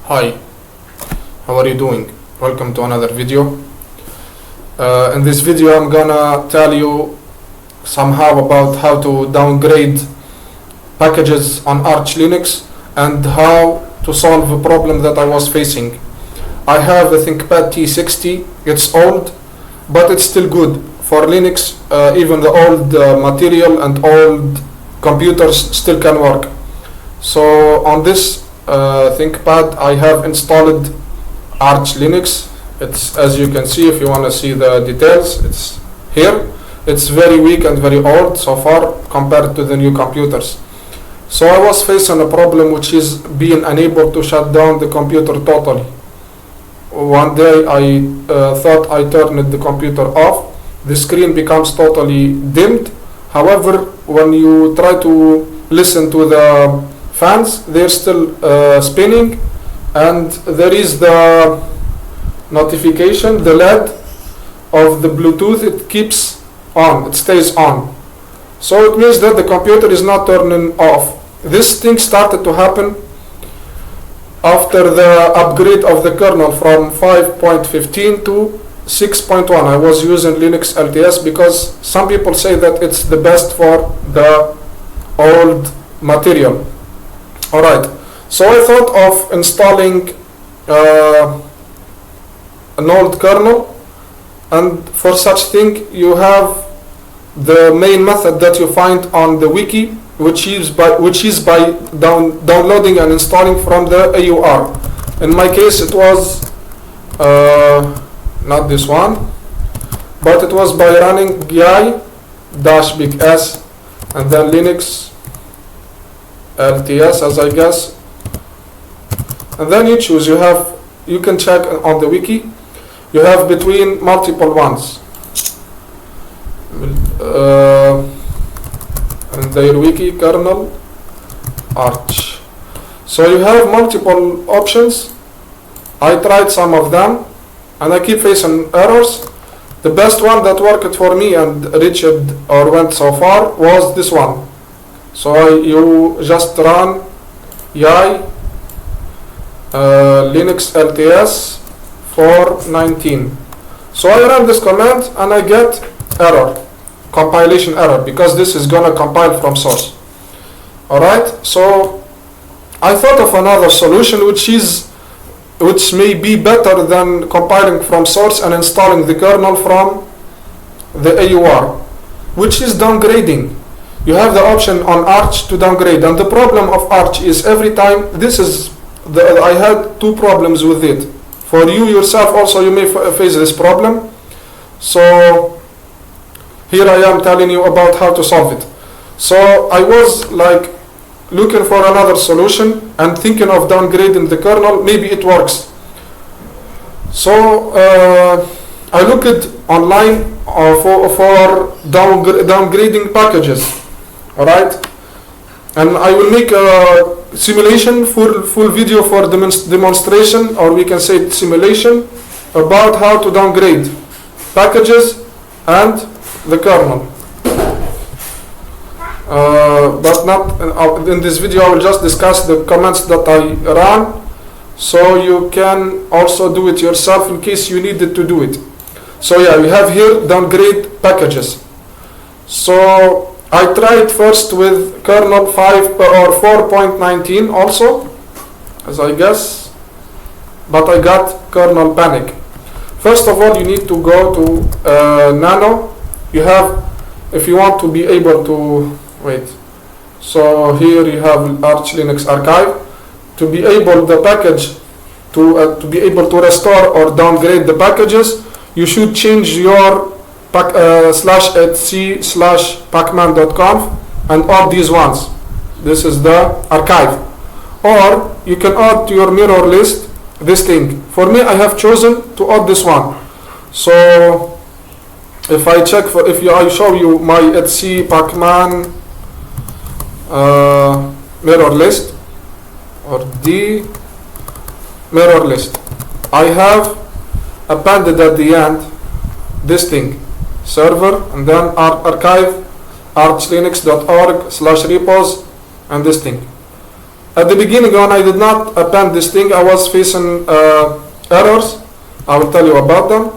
Hi, how are you doing? Welcome to another video. In this video I'm gonna tell you somehow about how to downgrade packages on Arch Linux and how to solve a problem that I was facing. I have a Thinkpad T60. It's old, but it's still good for Linux. Even the old material and old computers still can work. So on this ThinkPad I have installed Arch Linux. It's, as you can see, if you want to see the details, it's here. It's very weak and very old so far compared to the new computers. So I was facing a problem, which is being unable to shut down the computer totally. One day I thought I turned the computer off. The screen becomes totally dimmed. However, when you try to listen to the fans, they're still spinning, and there is the notification, the LED of the Bluetooth, it keeps on, it stays on. So it means that the computer is not turning off. This thing started to happen after the upgrade of the kernel from 5.15 to 6.1. I was using Linux LTS because some people say that it's the best for the old material. Alright, so I thought of installing an old kernel, and for such thing you have the main method that you find on the wiki, which is by downloading and installing from the AUR. In my case it was not this one, but it was by running big S and then Linux LTS, as I guess, and then you choose. You can check on the wiki. You have between multiple ones, and their wiki kernel Arch. So you have multiple options. I tried some of them and I keep facing errors. The best one that worked for me and reached or went so far was this one. So you just run Linux LTS 419. So I run this command and I get error, compilation error, because this is gonna compile from source. Alright, so I thought of another solution which may be better than compiling from source and installing the kernel from the AUR, which is downgrading. You have the option on Arch to downgrade, and the problem of Arch is every time, I had two problems with it. For you yourself also you may face this problem. So here I am telling you about how to solve it. So I was like looking for another solution and thinking of downgrading the kernel, maybe it works. So I looked online for downgrading packages. Alright, and I will make a simulation, full video for demonstration, or we can say simulation, about how to downgrade packages and the kernel. But not in this video. I will just discuss the commands that I ran, so you can also do it yourself in case you needed to do it. So yeah, we have here downgrade packages. So I tried first with kernel 5 or 4.19 also, as I guess, but I got kernel panic. First of all, you need to go to nano. You have, if you want to be able to, wait, so here you have Arch Linux archive. To be able the package, to be able to restore or downgrade the packages, you should change your /etc/pacman.conf and add these ones. This is the archive. Or you can add to your mirror list this thing. For me, I have chosen to add this one. So if I check for, I show you my etc pacman mirror list, or the mirror list, I have appended at the end this thing, server, and then archive archlinux.org/repos, and this thing. At the beginning, when I did not append this thing, I was facing errors. I will tell you about them.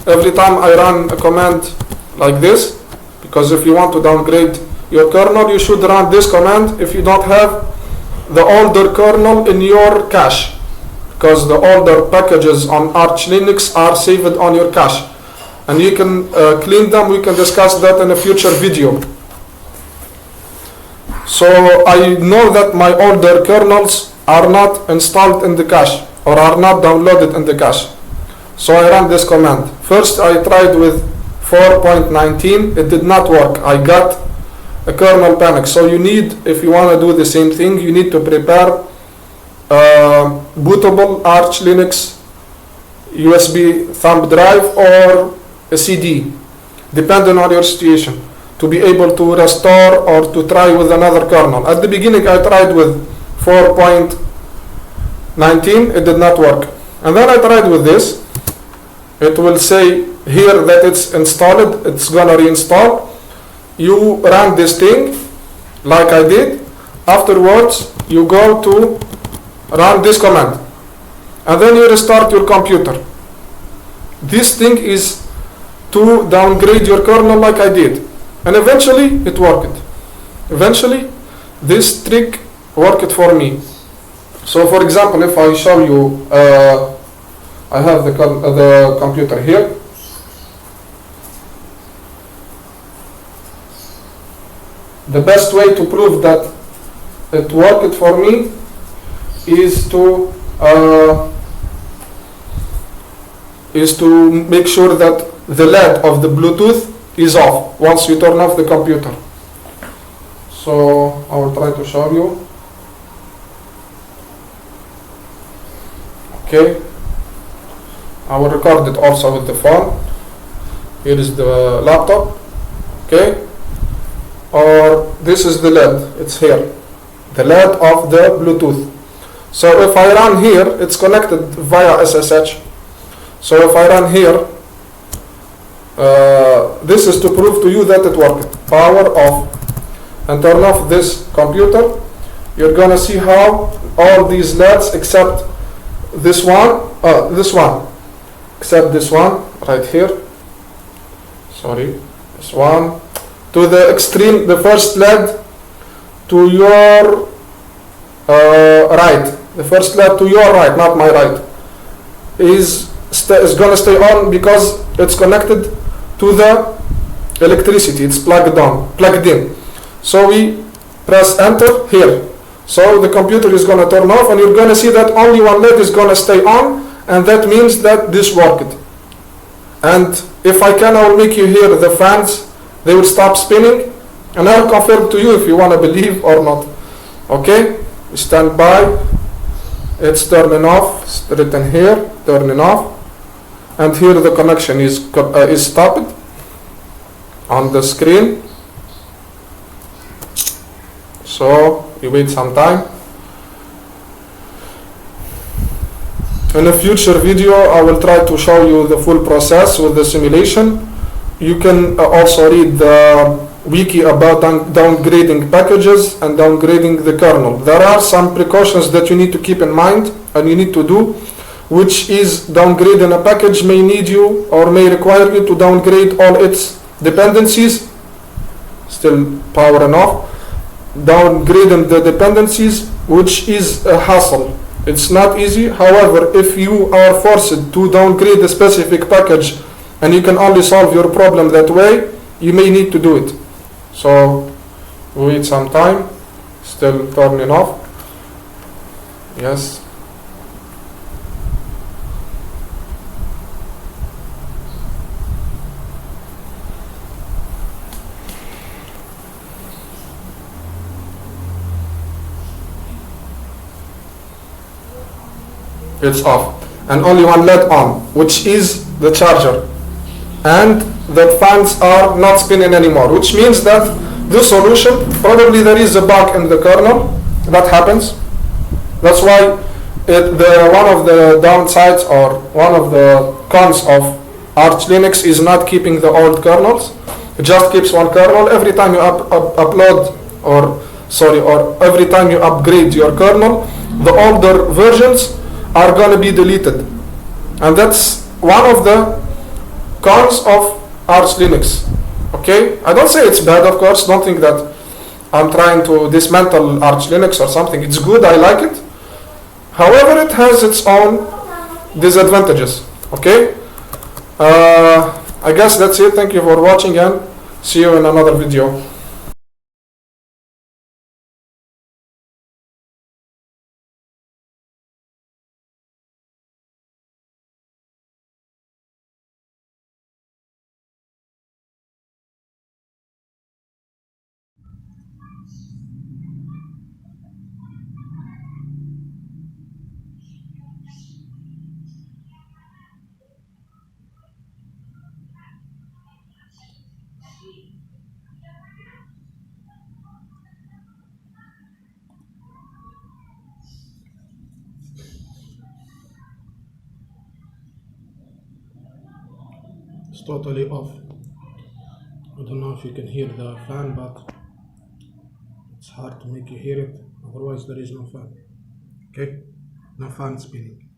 Every time I run a command like this, because if you want to downgrade your kernel, you should run this command if you don't have the older kernel in your cache, because the older packages on Arch Linux are saved on your cache, and you can clean them. We can discuss that in a future video. So I know that my older kernels are not installed in the cache or are not downloaded in the cache. So I ran this command. First I tried with 4.19, it did not work. I got a kernel panic. So you need, if you want to do the same thing, you need to prepare bootable Arch Linux USB thumb drive or a CD, depending on your situation, to be able to restore or to try with another kernel. At the beginning I tried with 4.19, it did not work. And then I tried with this. It will say here that it's installed, it's gonna reinstall. You run this thing like I did. Afterwards you go to run this command and then you restart your computer. This thing is to downgrade your kernel like I did, and eventually it worked. Eventually this trick worked for me. So for example, if I show you, I have the computer here. The best way to prove that it worked for me is to make sure that the LED of the Bluetooth is off once you turn off the computer. So I will try to show you. Okay, I will record it also with the phone. Here is the laptop. Okay, or this is the LED, it's here, the LED of the Bluetooth. So if I run here, it's connected via SSH. So if I run here, this is to prove to you that it worked. Power off, and turn off this computer. You're gonna see how all these LEDs except this one, except this one right here, sorry, this one, to the extreme, the first LED to your right, the first LED to your right, not my right, is gonna stay on because it's connected to the electricity, it's plugged in. So we press enter here. So the computer is gonna turn off, and you're gonna see that only one LED is gonna stay on, and that means that this worked. And if I can, I will make you hear the fans, they will stop spinning, and I'll confirm to you if you wanna believe or not. Okay, stand by, it's turning off, it's written here, turning off, and here the connection is stopped on the screen. So you wait some time. In a future video I will try to show you the full process with the simulation. You can also read the wiki about downgrading packages and downgrading the kernel. There are some precautions that you need to keep in mind and you need to do, which is downgrading a package may need you or may require you to downgrade all its dependencies. Still powering off. Downgrading the dependencies, which is a hassle. It's not easy. However, if you are forced to downgrade a specific package and you can only solve your problem that way, you may need to do it. So wait some time, still turning off. Yes. It's off, and only one LED on, which is the charger, and the fans are not spinning anymore, which means that the solution, probably there is a bug in the kernel that happens. That's why one of the downsides or one of the cons of Arch Linux is not keeping the old kernels. It just keeps one kernel. Every time you upload or sorry, or every time you upgrade your kernel, the older versions are gonna be deleted. And that's one of the cons of Arch Linux. Okay, I don't say it's bad, of course. Don't think that I'm trying to dismantle Arch Linux or something. It's good, I like it. However, it has its own disadvantages. Okay, I guess that's it. Thank you for watching and see you in another video. It's totally off. I don't know if you can hear the fan, but it's hard to make you hear it. Otherwise, there is no fan. Okay, no fan spinning.